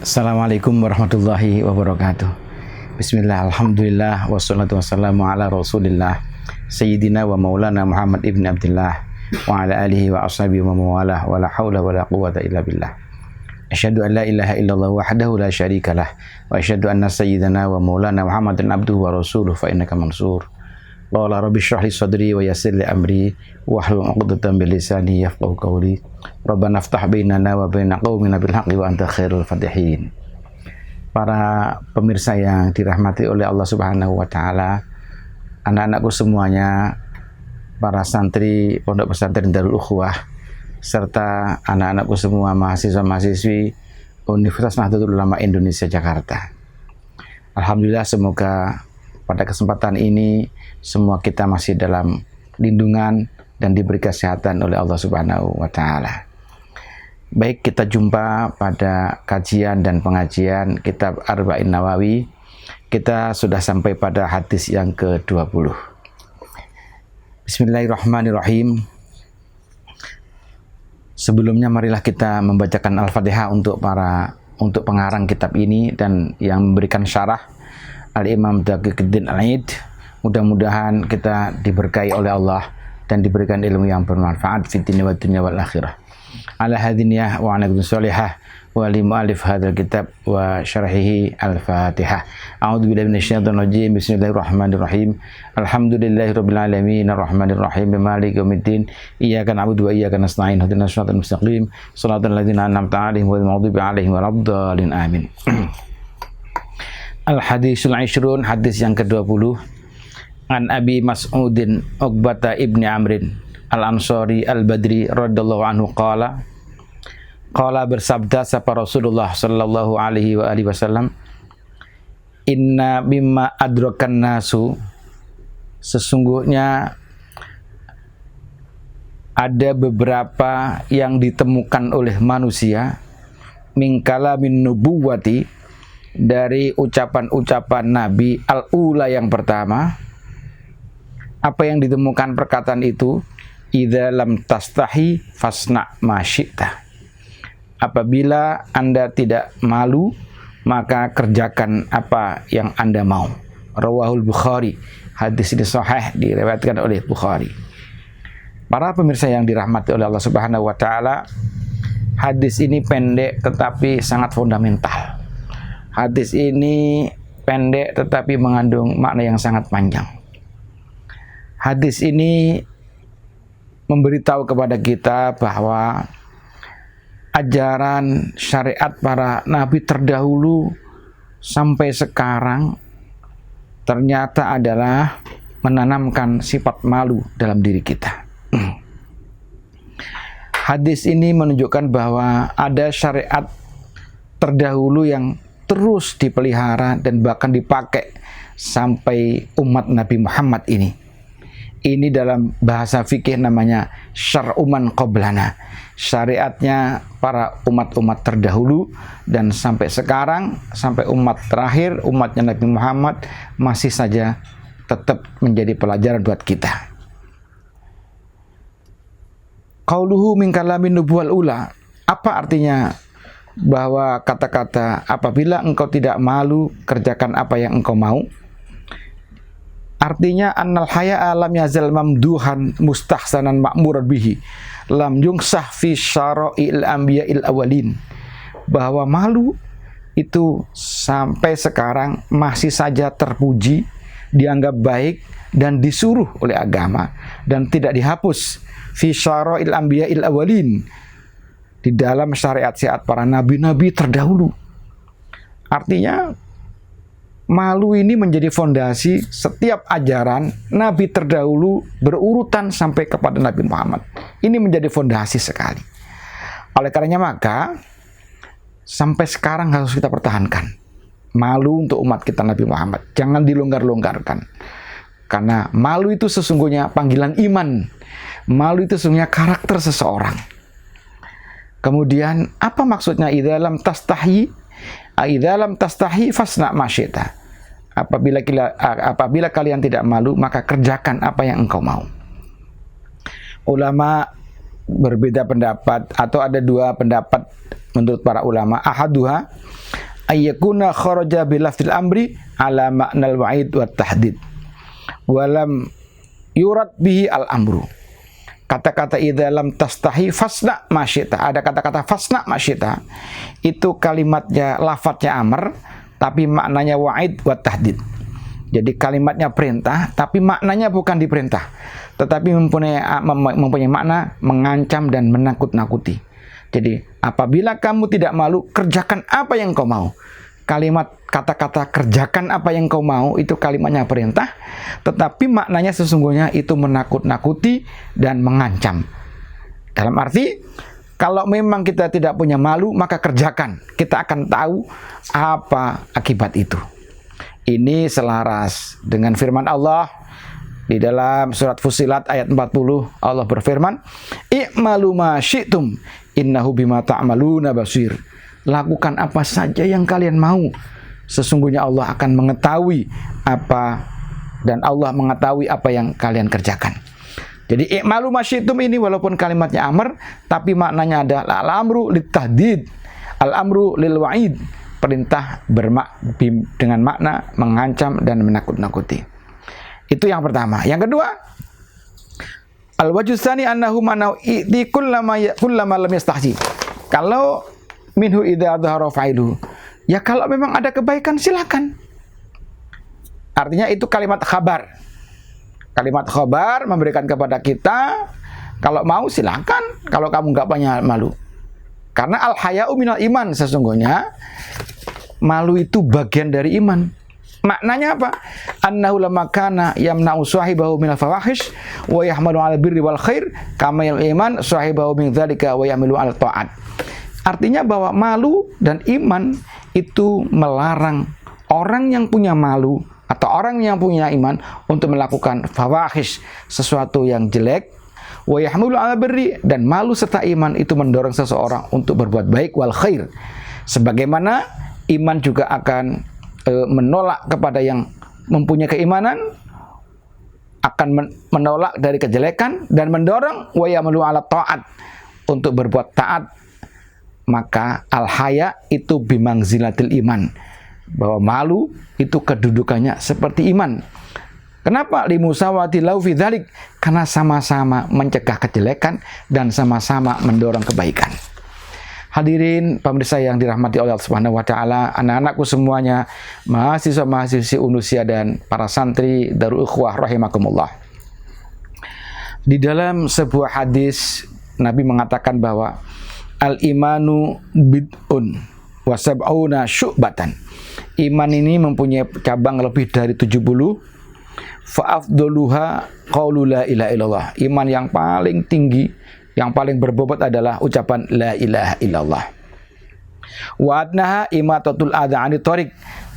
Assalamualaikum warahmatullahi wabarakatuh. Bismillah, alhamdulillah, wassalatu wassalamu ala rasulillah Sayyidina wa maulana Muhammad ibn Abdullah wa ala alihi wa ashabihi wa mawalah wa la hawla wa la quwata illa billah. Asyhadu an la ilaha illallah wahdahu la syarikalah wa asyhadu anna sayyidina wa maulana Muhammadan abduhu wa rasuluh fa innaka mansur. Qala rabbi shrah li sadri wa yassir li amri wahlul 'uqdatam min lisani yafqahu qawli. Rabbana iftah bainana wa baina qaumina bil haqqi wa anta khairul fatihin. Para pemirsa yang dirahmati oleh Allah Subhanahu wa taala, anak-anakku semuanya, para santri Pondok Pesantren Darul Ukhuwah serta anak-anakku semua mahasiswa-mahasiswi Universitas Nahdlatul Ulama Indonesia Jakarta. Alhamdulillah, semoga pada kesempatan ini semua kita masih dalam lindungan dan diberi kesehatan oleh Allah Subhanahu wa taala. Baik, kita jumpa pada kajian dan pengajian kitab Arba'in Nawawi. Kita sudah sampai pada hadis yang ke-20. Bismillahirrahmanirrahim. Sebelumnya marilah kita membacakan Al-Fatihah untuk pengarang kitab ini dan yang memberikan syarah Al-Imam Taqiyuddin Al-Aid. Mudah-mudahan kita diberkahi oleh Allah dan diberikan ilmu yang bermanfaat fid dunya wa dunya wal akhirah. Ala hadiniyah wa ala salihah wa li mu'allif hadzal kitab wa syarhihi al-Fatihah. A'udzu billahi minasyaitonir rajim. Bismillahirrahmanirrahim. Alhamdulillahirabbil alamin arrahmanir rahim maliki yaumiddin. Iyyaka na'budu wa iyyaka nasta'in. Ihdinas siratal mustaqim. Shiratal ladzina an'amta 'alaihim ghairil maghdubi 'alaihim waladdallin. Amin. Al-hadisul 'ishrun, hadis yang ke-20. An Abi Mas'udin Uqbata ibni Amrin Al-Ansari Al-Badri radhiyallahu anhu qala bersabda sapa Rasulullah sallallahu alaihi wa alihi wasallam, inna mimma adrakan nasu, sesungguhnya ada beberapa yang ditemukan oleh manusia min kalamin nubuwati, dari ucapan-ucapan Nabi al-ula yang pertama. Apa yang ditemukan perkataan itu? Idza lam tastahi fasna ma syi'ta. Apabila Anda tidak malu, maka kerjakan apa yang Anda mau. Rawahul Bukhari. Hadis ini sahih, diriwayatkan oleh Bukhari. Para pemirsa yang dirahmati oleh Allah Subhanahu wa taala, hadis ini pendek tetapi sangat fundamental. Hadis ini pendek tetapi mengandung makna yang sangat panjang. Hadis ini memberitahu kepada kita bahwa ajaran syariat para nabi terdahulu sampai sekarang ternyata adalah menanamkan sifat malu dalam diri kita. Hadis ini menunjukkan bahwa ada syariat terdahulu yang terus dipelihara dan bahkan dipakai sampai umat Nabi Muhammad ini. Ini dalam bahasa fikih namanya syar'uman qablana, syariatnya para umat-umat terdahulu, dan sampai sekarang, sampai umat terakhir, umatnya Nabi Muhammad, masih saja tetap menjadi pelajaran buat kita. Qauluhu min kalamin nubuwal ula, apa artinya bahwa kata-kata apabila engkau tidak malu, kerjakan apa yang engkau mau? Artinya annal haya'a lam yazal mamduhan mustahsanan ma'muran bihi lam yungsah fi syara'il anbiya'il awalin, bahwa malu itu sampai sekarang masih saja terpuji, dianggap baik dan disuruh oleh agama dan tidak dihapus fi syara'il anbiya'il awalin, di dalam syariat-syariat para nabi-nabi terdahulu. Artinya malu ini menjadi fondasi setiap ajaran nabi terdahulu berurutan sampai kepada Nabi Muhammad. Ini menjadi fondasi sekali. Oleh karenanya maka sampai sekarang harus kita pertahankan malu untuk umat kita Nabi Muhammad. Jangan dilonggar-longgarkan. Karena malu itu sesungguhnya panggilan iman. Malu itu sesungguhnya karakter seseorang. Kemudian apa maksudnya idza lam tastahi fasna ma syi'ta? Apabila kalian tidak malu, maka kerjakan apa yang engkau mau. Ulama berbeda pendapat atau ada dua pendapat menurut para ulama. Ahaduha ayyakuna kharaja bilafzil amri ala ma'nal wa'id wa tahdid walam yurad bihi al amru. Kata-kata idza lam tastahi fasna masyita, ada kata-kata fasna masyita, itu kalimatnya lafadznya amr tapi maknanya wa'id wa tahdid. Jadi kalimatnya perintah tapi maknanya bukan diperintah, tetapi mempunyai makna mengancam dan menakut-nakuti. Jadi apabila kamu tidak malu, kerjakan apa yang kau mau. Kalimat kata-kata kerjakan apa yang kau mau itu kalimatnya perintah, tetapi maknanya sesungguhnya itu menakut-nakuti dan mengancam. Dalam arti, kalau memang kita tidak punya malu, maka kerjakan. Kita akan tahu apa akibat itu. Ini selaras dengan firman Allah di dalam surat Fussilat ayat 40. Allah berfirman, "I'malu ma syi'tum innahu bima ta'maluna basir." Lakukan apa saja yang kalian mau. Sesungguhnya Allah akan mengetahui apa, dan Allah mengetahui apa yang kalian kerjakan. Jadi i'malu ma syi'tum ini walaupun kalimatnya amr, tapi maknanya adalah al-amru lit-tahdid, al-amru lil-wa'id. Perintah dengan makna mengancam dan menakut-nakuti. Itu yang pertama. Yang kedua, al-wajhu tsani annahu ma'nahu i'ti kullama lam yastahzi. Kalau minhu idza dhahara fa'iluhu, ya kalau memang ada kebaikan silakan. Artinya itu kalimat khabar. Kalimat khabar memberikan kepada kita, kalau mau silakan, kalau kamu enggak punya malu. Karena al-haya'u minal iman, sesungguhnya malu itu bagian dari iman. Maknanya apa? Annahu lamma kana yamna'u sahibahu minal fawahish wa yahmalu 'ala birri wal khair kama iman sahibahu min dzalika wa yahmilu 'ala ta'at. Artinya bahwa malu dan iman itu melarang orang yang punya malu atau orang yang punya iman untuk melakukan fawahish, sesuatu yang jelek, wa yahmilu 'ala birri, dan malu serta iman itu mendorong seseorang untuk berbuat baik wal khair. Sebagaimana iman juga akan menolak kepada yang mempunyai keimanan, akan menolak dari kejelekan dan mendorong wa ya'malu 'ala ta'at, untuk berbuat taat. Maka al-haya itu bimangzilatil iman, bahwa malu itu kedudukannya seperti iman. Kenapa? Limusawati lau fi dzalik, karena sama-sama mencegah kejelekan dan sama-sama mendorong kebaikan. Hadirin pemirsa yang dirahmati Allah Subhanahu wa taala, anak-anakku semuanya, mahasiswa-mahasiswi Unusia dan para santri Darul Ikhwah rahimakumullah. Di dalam sebuah hadis Nabi mengatakan bahwa al-imanu bid'un wa sab'una syu'batan. Iman ini mempunyai cabang lebih dari 70. Fa afdaluha qaulu la ilaha illallah. Iman yang paling tinggi, yang paling berbobot adalah ucapan la ilaha illallah. Wa adnaha imatatul adha 'anit thariq,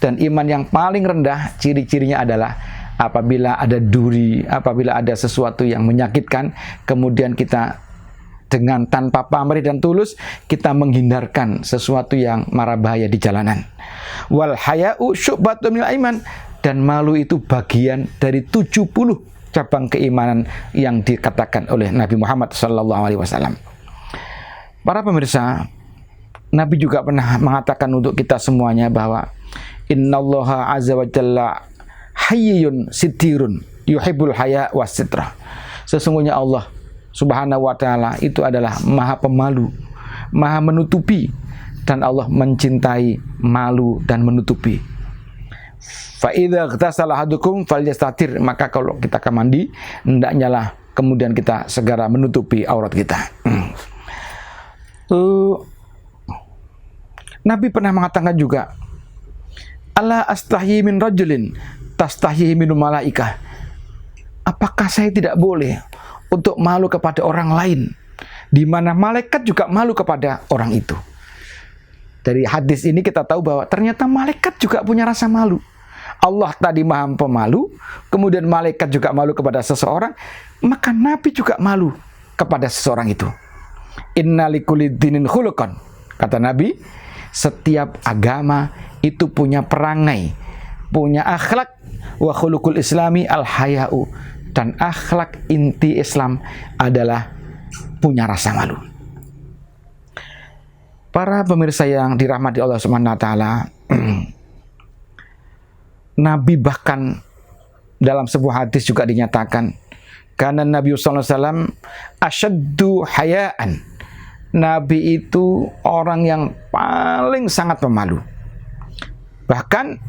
dan iman yang paling rendah ciri-cirinya adalah apabila ada duri, apabila ada sesuatu yang menyakitkan, kemudian kita dengan tanpa pamrih dan tulus kita menghindarkan sesuatu yang mara bahaya di jalanan. Wal haya'u syu'batun minal iman, dan malu itu bagian dari 70 cabang keimanan yang dikatakan oleh Nabi Muhammad SAW. Para pemirsa, Nabi juga pernah mengatakan untuk kita semuanya bahwa innallaha azza wa jalla hayyun sitirun yuhibbul haya was sitra. Sesungguhnya Allah Subhanahu wa ta'ala itu adalah maha pemalu, maha menutupi, dan Allah mencintai malu dan menutupi. Fa idza ightasala ahadukum falyastatir, maka kalau kita akan mandi, hendaknya lah kemudian kita segera menutupi aurat kita. Nabi pernah mengatakan juga, ala astahyi min rajulin tastahyi min malaikah. Apakah saya tidak boleh untuk malu kepada orang lain, di mana malaikat juga malu kepada orang itu? Dari hadis ini kita tahu bahwa ternyata malaikat juga punya rasa malu. Allah tadi maha pemalu, kemudian malaikat juga malu kepada seseorang, maka Nabi juga malu kepada seseorang itu. Inna likulli dinin khuluqan, kata Nabi, setiap agama itu punya perangai, punya akhlak. Wa khuluqul islami al haya'u, dan akhlak inti Islam adalah punya rasa malu. Para pemirsa yang dirahmati Allah Subhanahu wa taala, Nabi bahkan dalam sebuah hadis juga dinyatakan, karena Nabi sallallahu alaihi wasallam asyaddu hayaan. Nabi itu orang yang paling sangat pemalu. Bahkan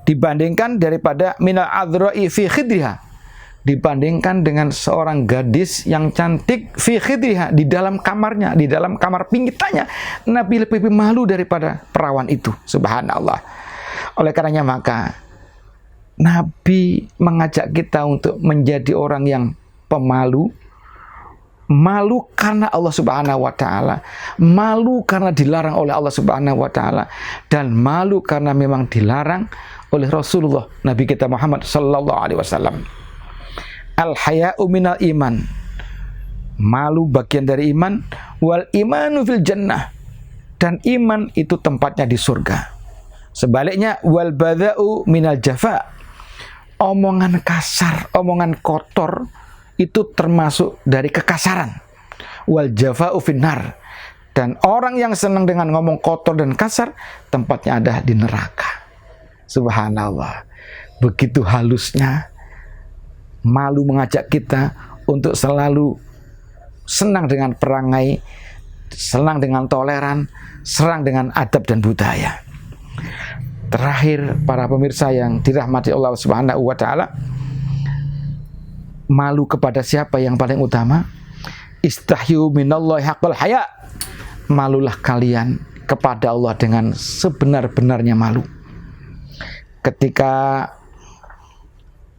dibandingkan daripada minal adra'i fi khidriha, dibandingkan dengan seorang gadis yang cantik fi khidriha, di dalam kamarnya, di dalam kamar pingitannya, Nabi lebih malu daripada perawan itu. Subhanallah. Oleh karenanya maka Nabi mengajak kita untuk menjadi orang yang pemalu. Malu karena Allah Subhanahu wa taala, malu karena dilarang oleh Allah Subhanahu wa taala, dan malu karena memang dilarang oleh Rasulullah Nabi kita Muhammad sallallahu alaihi wasallam. Al-haya'u minal iman. Malu bagian dari iman. Wal imanu fil jannah. Dan iman itu tempatnya di surga. Sebaliknya wal bada'u minal jafa. Omongan kasar, omongan kotor itu termasuk dari kekasaran. Wal jafa'u finnar. Dan orang yang senang dengan ngomong kotor dan kasar, tempatnya ada di neraka. Subhanallah. Begitu halusnya malu mengajak kita untuk selalu senang dengan perangai, senang dengan toleran, senang dengan adab dan budaya. Terakhir, para pemirsa yang dirahmati Allah Subhanahu wa taala, malu kepada siapa yang paling utama? Istahyu minallahi haqqal haya. Malulah kalian kepada Allah dengan sebenar-benarnya malu. Ketika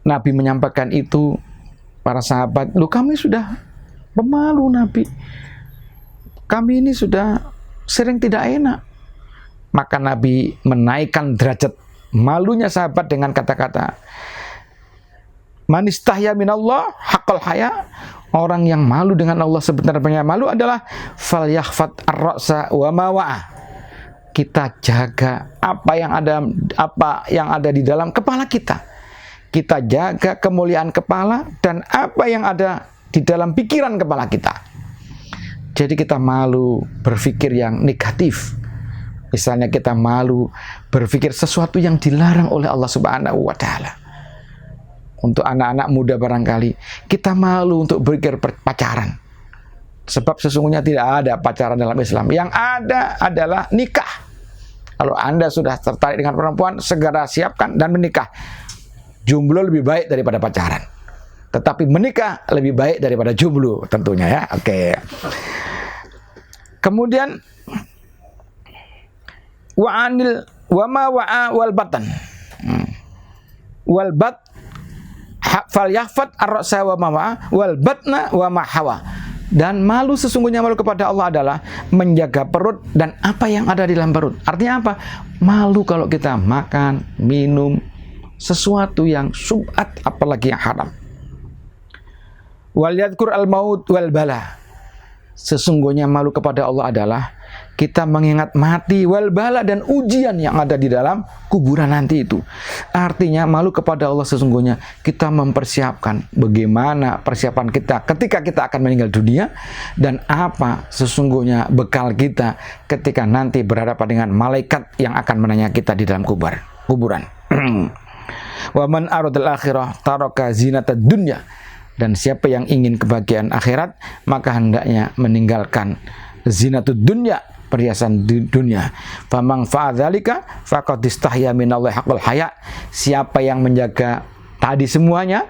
Nabi menyampaikan itu, para sahabat, "Loh, kami sudah pemalu Nabi. Kami ini sudah sering tidak enak." Maka Nabi menaikkan derajat malunya sahabat dengan kata-kata, "Man istahya minallah haqqal haya." Orang yang malu dengan Allah sebenarnya malu adalah falyakhfat ar-ra'sa wa ma wa'a. Kita jaga apa yang ada di dalam kepala kita. Kita jaga kemuliaan kepala dan apa yang ada di dalam pikiran kepala kita. Jadi kita malu berpikir yang negatif. Misalnya kita malu berpikir sesuatu yang dilarang oleh Allah Subhanahu wa taala. Untuk anak-anak muda barangkali, kita malu untuk berpikir pacaran. Sebab sesungguhnya tidak ada pacaran dalam Islam. Yang ada adalah nikah. Kalau Anda sudah tertarik dengan perempuan, segera siapkan dan menikah. Jomblo lebih baik daripada pacaran. Tetapi menikah lebih baik daripada jomblo tentunya ya. Oke. Kemudian wa ma wa'a wal batan. Wal bat fal yahfat ar-ra'sa wa ma wa'a wal batna wa ma hawa. Dan malu, sesungguhnya malu kepada Allah adalah menjaga perut dan apa yang ada di dalam perut. Artinya apa? Malu kalau kita makan, minum sesuatu yang subhat, apalagi yang haram. Wal yadhkur al-maut wal bala. Sesungguhnya malu kepada Allah adalah kita mengingat mati, wal bala, dan ujian yang ada di dalam kuburan nanti itu. Artinya malu kepada Allah sesungguhnya kita mempersiapkan bagaimana persiapan kita ketika kita akan meninggal dunia, dan apa sesungguhnya bekal kita ketika nanti berhadapan dengan malaikat yang akan menanya kita di dalam kuburan. Wa man aradal akhirah taraka zinatad dunya. Dan siapa yang ingin kebahagiaan akhirat, maka hendaknya meninggalkan zinatud dunya, perhiasan di dunia. Famang fa'adzalika faqad istahya minallahi haqqal haya. Siapa yang menjaga tadi semuanya,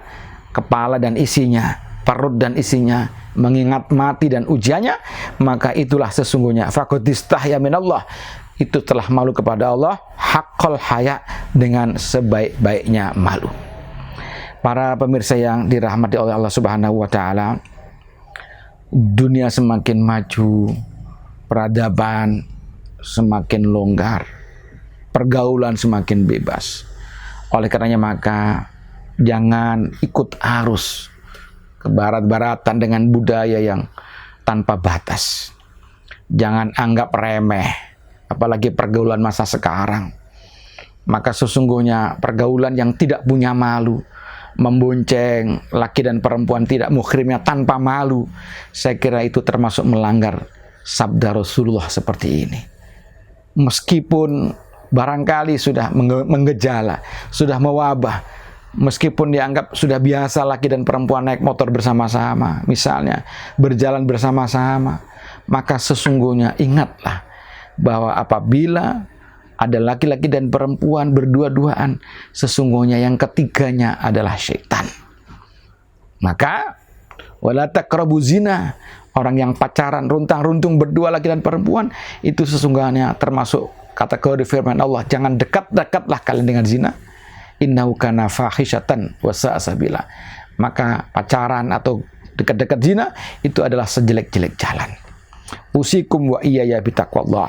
kepala dan isinya, perut dan isinya, mengingat mati dan ujiannya, maka itulah sesungguhnya faqad istahya minallah, itu telah malu kepada Allah haqqal haya, dengan sebaik-baiknya malu. Para pemirsa yang dirahmati oleh Allah Subhanahu wa taala, dunia semakin maju, peradaban semakin longgar, pergaulan semakin bebas. Oleh karenanya maka jangan ikut arus ke barat-baratan dengan budaya yang tanpa batas. Jangan anggap remeh, apalagi pergaulan masa sekarang. Maka sesungguhnya pergaulan yang tidak punya malu, membonceng laki dan perempuan tidak muhrimnya tanpa malu, saya kira itu termasuk melanggar sabda Rasulullah seperti ini. Meskipun barangkali sudah menggejala, sudah mewabah, meskipun dianggap sudah biasa laki dan perempuan naik motor bersama-sama, misalnya berjalan bersama-sama, maka sesungguhnya ingatlah bahwa apabila ada laki-laki dan perempuan berdua-duaan, sesungguhnya yang ketiganya adalah syaitan. Maka wala taqrabu zina, orang yang pacaran runtang-runtung berdua laki dan perempuan, itu sesungguhnya termasuk kategori firman Allah, jangan dekat-dekatlah kalian dengan zina. Innahu kana fahisyatan wa sa'a sabila. Maka pacaran atau dekat-dekat zina itu adalah sejelek-jelek jalan. Usikum wa iyaya bitaqwallah.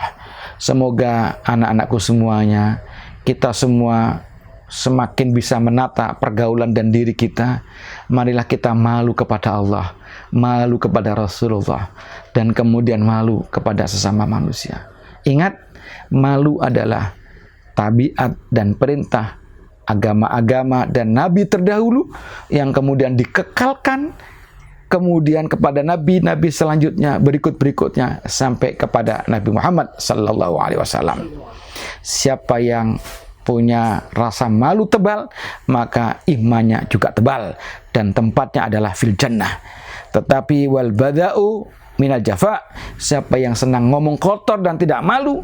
Semoga anak-anakku semuanya, kita semua semakin bisa menata pergaulan dan diri kita. Marilah kita malu kepada Allah, malu kepada Rasulullah, dan kemudian malu kepada sesama manusia. Ingat, malu adalah tabiat dan perintah agama-agama dan nabi terdahulu yang kemudian dikekalkan kemudian kepada nabi-nabi selanjutnya berikut-berikutnya sampai kepada Nabi Muhammad sallallahu alaihi wasallam. Siapa yang punya rasa malu tebal, maka imannya juga tebal dan tempatnya adalah fil jannah. Tetapi wal bada'u minal jafa, siapa yang senang ngomong kotor dan tidak malu,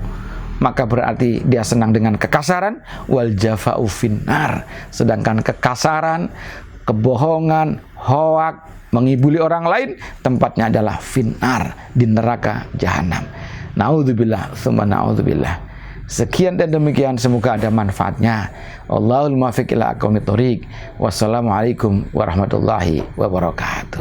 maka berarti dia senang dengan kekasaran. Wal jafa'u finnar, sedangkan kekasaran, kebohongan, hoak, mengibuli orang lain, tempatnya adalah finnar, di neraka jahanam. Na'udzubillah, tsumma na'udzubillah. Sekian dan demikian, semoga ada manfaatnya. Allahul muwaffiq ila aqwamit thoriq. Wassalamualaikum warahmatullahi wabarakatuh.